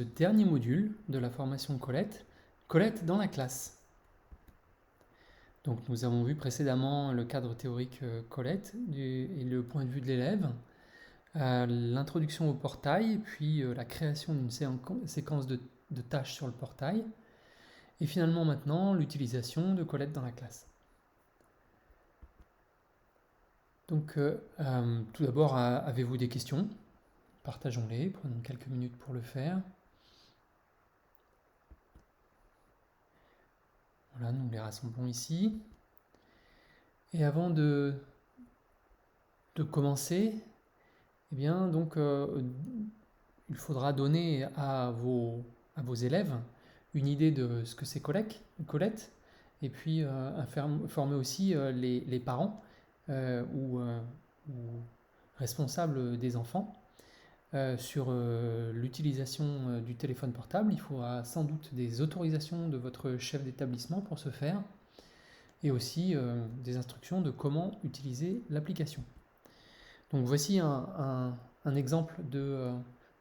Le dernier module de la formation Colette, Colette dans la classe. Donc nous avons vu précédemment le cadre théorique Colette et le point de vue de l'élève, l'introduction au portail, puis la création d'une séquence de tâches sur le portail, et finalement maintenant l'utilisation de Colette dans la classe. Donc tout d'abord, avez-vous des questions? Partageons-les, prenons quelques minutes pour le faire. Voilà, nous les rassemblons ici. Et avant de commencer, eh bien, donc, il faudra donner à vos élèves une idée de ce que c'est Colette, et puis former aussi les parents ou responsables des enfants sur l'utilisation du téléphone portable. Il faudra sans doute des autorisations de votre chef d'établissement pour ce faire, et aussi des instructions de comment utiliser l'application. Donc voici un exemple de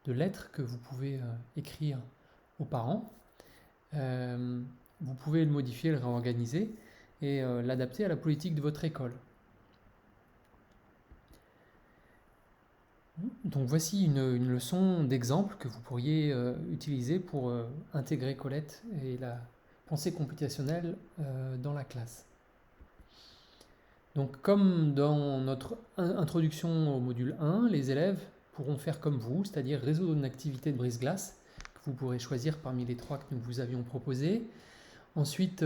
lettre que vous pouvez écrire aux parents. Vous pouvez le modifier, le réorganiser et l'adapter à la politique de votre école. Donc voici une leçon d'exemple que vous pourriez utiliser pour intégrer Colette et la pensée computationnelle dans la classe. Donc comme dans notre introduction au module 1, les élèves pourront faire comme vous, c'est-à-dire résoudre une activité de brise-glace que vous pourrez choisir parmi les 3 que nous vous avions proposés. Ensuite,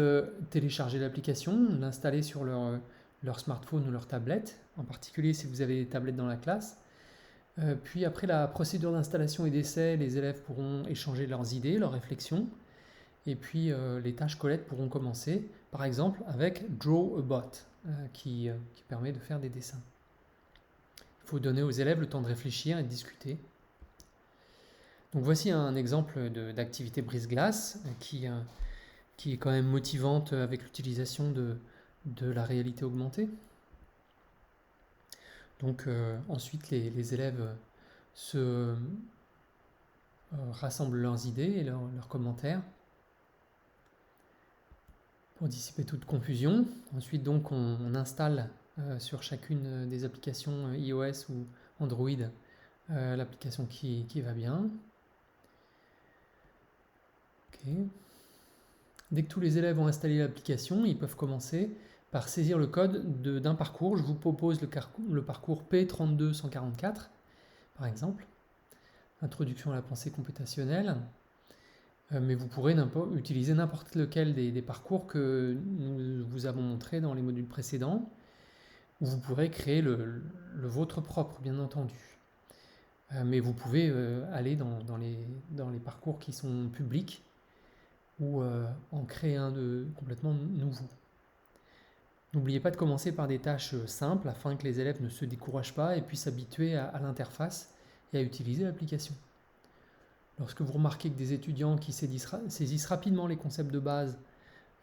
télécharger l'application, l'installer sur leur smartphone ou leur tablette, en particulier si vous avez des tablettes dans la classe. Puis après la procédure d'installation et d'essai, les élèves pourront échanger leurs idées, leurs réflexions. Et puis les tâches Colette pourront commencer, par exemple avec Draw a Bot, qui permet de faire des dessins. Il faut donner aux élèves le temps de réfléchir et de discuter. Donc voici un exemple d'activité brise-glace qui est quand même motivante avec l'utilisation de la réalité augmentée. Donc ensuite les élèves se rassemblent leurs idées et leurs commentaires pour dissiper toute confusion. Ensuite donc on installe sur chacune des applications iOS ou Android l'application qui va bien. Okay. Dès que tous les élèves ont installé l'application, ils peuvent commencer par saisir le code d'un parcours. Je vous propose le parcours P32144, par exemple. Introduction à la pensée computationnelle. Mais vous pourrez utiliser n'importe lequel des parcours que nous vous avons montrés dans les modules précédents. Vous pourrez créer le vôtre propre, bien entendu. Mais vous pouvez aller dans les parcours qui sont publics ou en créer un complètement nouveau. N'oubliez pas de commencer par des tâches simples afin que les élèves ne se découragent pas et puissent s'habituer à l'interface et à utiliser l'application. Lorsque vous remarquez que des étudiants qui saisissent rapidement les concepts de base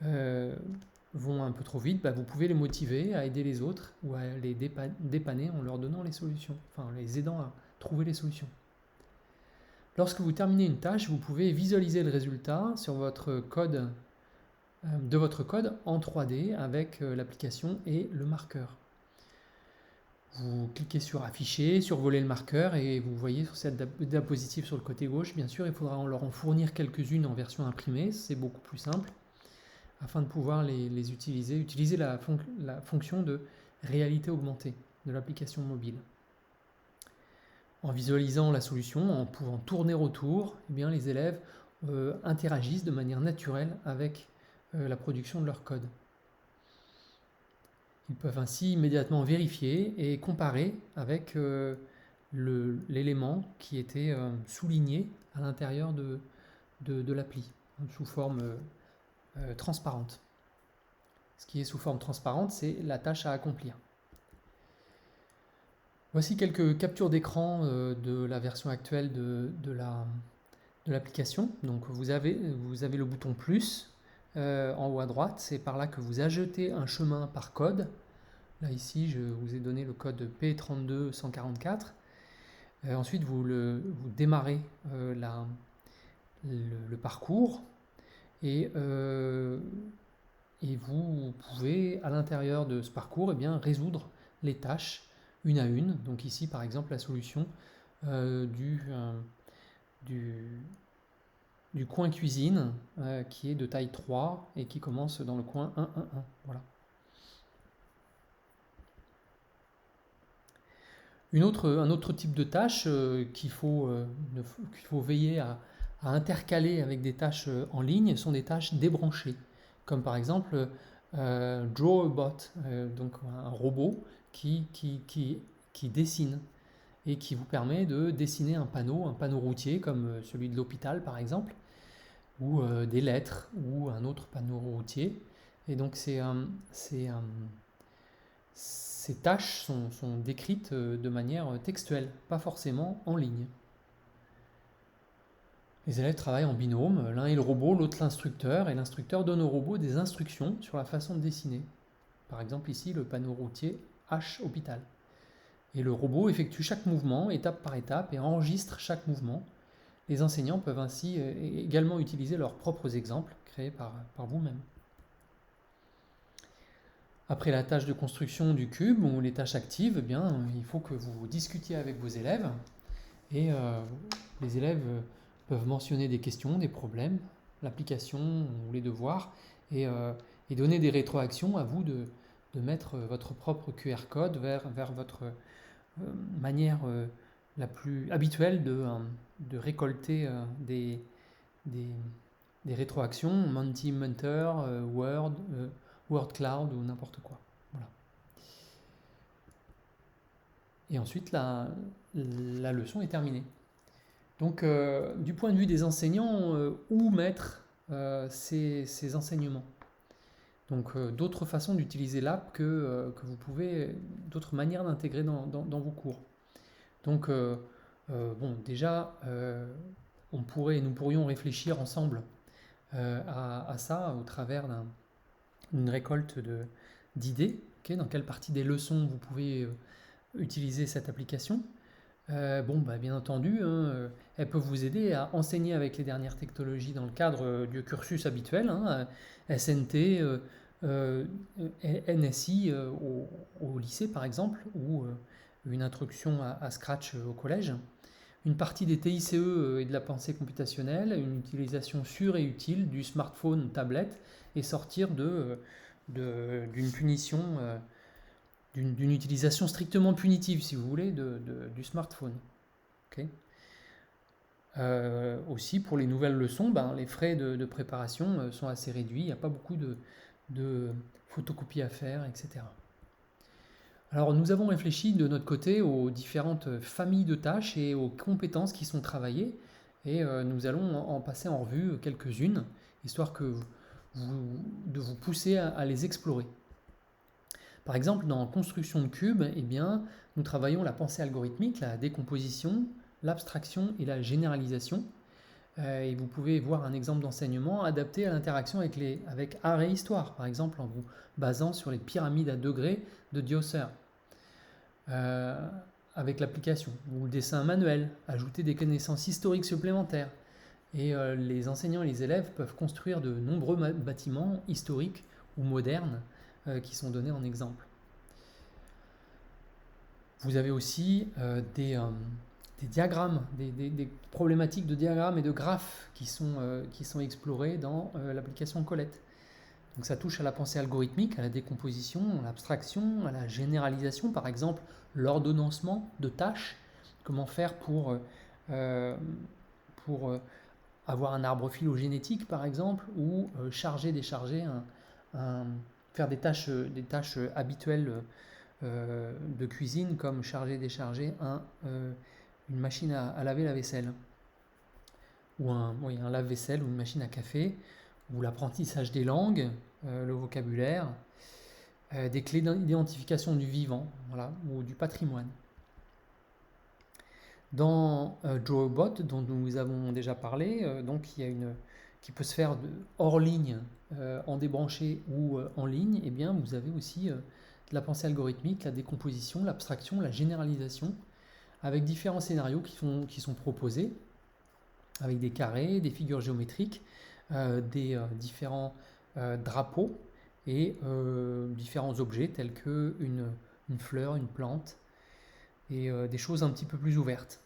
vont un peu trop vite, vous pouvez les motiver à aider les autres ou à les dépanner en leur donnant les solutions, enfin en les aidant à trouver les solutions. Lorsque vous terminez une tâche, vous pouvez visualiser le résultat sur votre code, de votre code en 3D avec l'application et le marqueur. Vous cliquez sur afficher, survoler le marqueur et vous voyez sur cette diapositive sur le côté gauche. Bien sûr, il faudra leur en fournir quelques-unes en version imprimée, c'est beaucoup plus simple, afin de pouvoir les utiliser la fonction de réalité augmentée de l'application mobile. En visualisant la solution, en pouvant tourner autour, eh bien, les élèves interagissent de manière naturelle avec la production de leur code. Ils peuvent ainsi immédiatement vérifier et comparer avec l'élément qui était souligné à l'intérieur de l'appli, sous forme transparente. Ce qui est sous forme transparente, c'est la tâche à accomplir. Voici quelques captures d'écran de la version actuelle de l'application. Donc vous avez le bouton plus en haut à droite, c'est par là que vous ajoutez un chemin par code. Là ici, je vous ai donné le code P32144. Ensuite, vous démarrez le parcours et, et vous pouvez, à l'intérieur de ce parcours, résoudre les tâches une à une. Donc ici, par exemple, la solution du, du coin cuisine qui est de taille 3 et qui commence dans le coin 1, 1, 1. Voilà. Un autre type de tâche qu'il faut veiller à intercaler avec des tâches en ligne sont des tâches débranchées, comme par exemple Drawbot, donc un robot qui dessine et qui vous permet de dessiner un panneau routier comme celui de l'hôpital par exemple, ou des lettres, ou un autre panneau routier. Et donc ces tâches sont décrites de manière textuelle, pas forcément en ligne. Les élèves travaillent en binôme, l'un est le robot, l'autre l'instructeur, et l'instructeur donne au robot des instructions sur la façon de dessiner. Par exemple ici le panneau routier H hôpital. Et le robot effectue chaque mouvement, étape par étape, et enregistre chaque mouvement. Les enseignants peuvent ainsi également utiliser leurs propres exemples créés par vous-même. Après la tâche de construction du cube ou les tâches actives, il faut que vous discutiez avec vos élèves et les élèves peuvent mentionner des questions, des problèmes, l'application ou les devoirs et donner des rétroactions à vous de mettre votre propre QR code vers votre manière la plus habituelle de récolter des rétroactions, Mentimeter, Word, WordCloud ou n'importe quoi. Voilà. Et ensuite, la leçon est terminée. Donc, du point de vue des enseignants, où mettre ces enseignements? Donc, d'autres façons d'utiliser l'app que vous pouvez, d'autres manières d'intégrer dans vos cours. Donc, déjà, nous pourrions réfléchir ensemble à ça au travers d'une récolte d'idées. Dans quelle partie des leçons vous pouvez utiliser cette application? Bien entendu, elle peut vous aider à enseigner avec les dernières technologies dans le cadre du cursus habituel, SNT, NSI au lycée par exemple, ou une introduction à Scratch au collège. Une partie des TICE et de la pensée computationnelle, une utilisation sûre et utile du smartphone, tablette, et sortir d'une punition, d'une utilisation strictement punitive, si vous voulez, du smartphone. Okay. Aussi, pour les nouvelles leçons, les frais de préparation sont assez réduits, il n'y a pas beaucoup de photocopies à faire, etc. Alors, nous avons réfléchi de notre côté aux différentes familles de tâches et aux compétences qui sont travaillées, et nous allons en passer en revue quelques-unes, histoire de vous pousser à les explorer. Par exemple, dans construction de cubes, nous travaillons la pensée algorithmique, la décomposition, l'abstraction et la généralisation. Et vous pouvez voir un exemple d'enseignement adapté à l'interaction avec art et histoire, par exemple en vous basant sur les pyramides à degrés de Djoser, avec l'application, ou le dessin manuel, ajouter des connaissances historiques supplémentaires. Et les enseignants et les élèves peuvent construire de nombreux bâtiments historiques ou modernes qui sont donnés en exemple. Vous avez aussi des diagrammes, des problématiques de diagrammes et de graphes qui sont explorées dans l'application Colette. Donc ça touche à la pensée algorithmique, à la décomposition, à l'abstraction, à la généralisation, par exemple l'ordonnancement de tâches, comment faire pour avoir un arbre phylogénétique par exemple, ou charger, décharger, faire des tâches habituelles de cuisine comme charger, décharger une machine à laver la vaisselle, ou un lave-vaisselle ou une machine à café, ou l'apprentissage des langues, le vocabulaire, des clés d'identification du vivant, voilà, ou du patrimoine. Dans Drawbot, dont nous avons déjà parlé, il y a qui peut se faire hors ligne, en débranché ou en ligne, vous avez aussi de la pensée algorithmique, la décomposition, l'abstraction, la généralisation, avec différents scénarios qui sont proposés. avec des carrés, des figures géométriques, des différents drapeaux et différents objets tels que une fleur, une plante et des choses un petit peu plus ouvertes.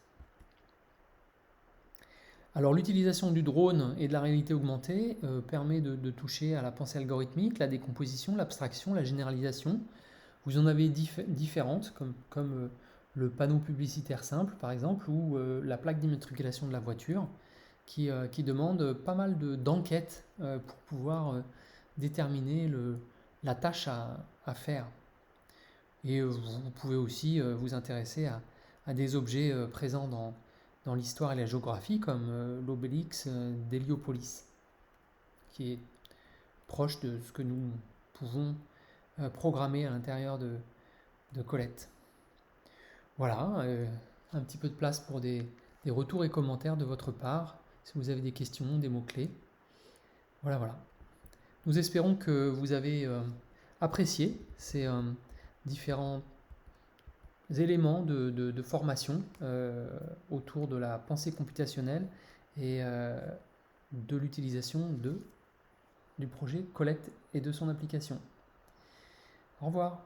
Alors l'utilisation du drone et de la réalité augmentée permet de toucher à la pensée algorithmique, la décomposition, l'abstraction, la généralisation. Vous en avez différentes, comme le panneau publicitaire simple par exemple, ou la plaque d'immatriculation de la voiture, qui demande pas mal d'enquêtes pour pouvoir déterminer la tâche à faire. Et vous pouvez aussi vous intéresser à des objets présents dans l'histoire et la géographie, comme l'obélix d'Héliopolis, qui est proche de ce que nous pouvons programmer à l'intérieur de Colette. Voilà, un petit peu de place pour des retours et commentaires de votre part, si vous avez des questions, des mots-clés. Voilà. Nous espérons que vous avez apprécié ces différents éléments de formation autour de la pensée computationnelle et de l'utilisation du projet Colette et de son application. Au revoir.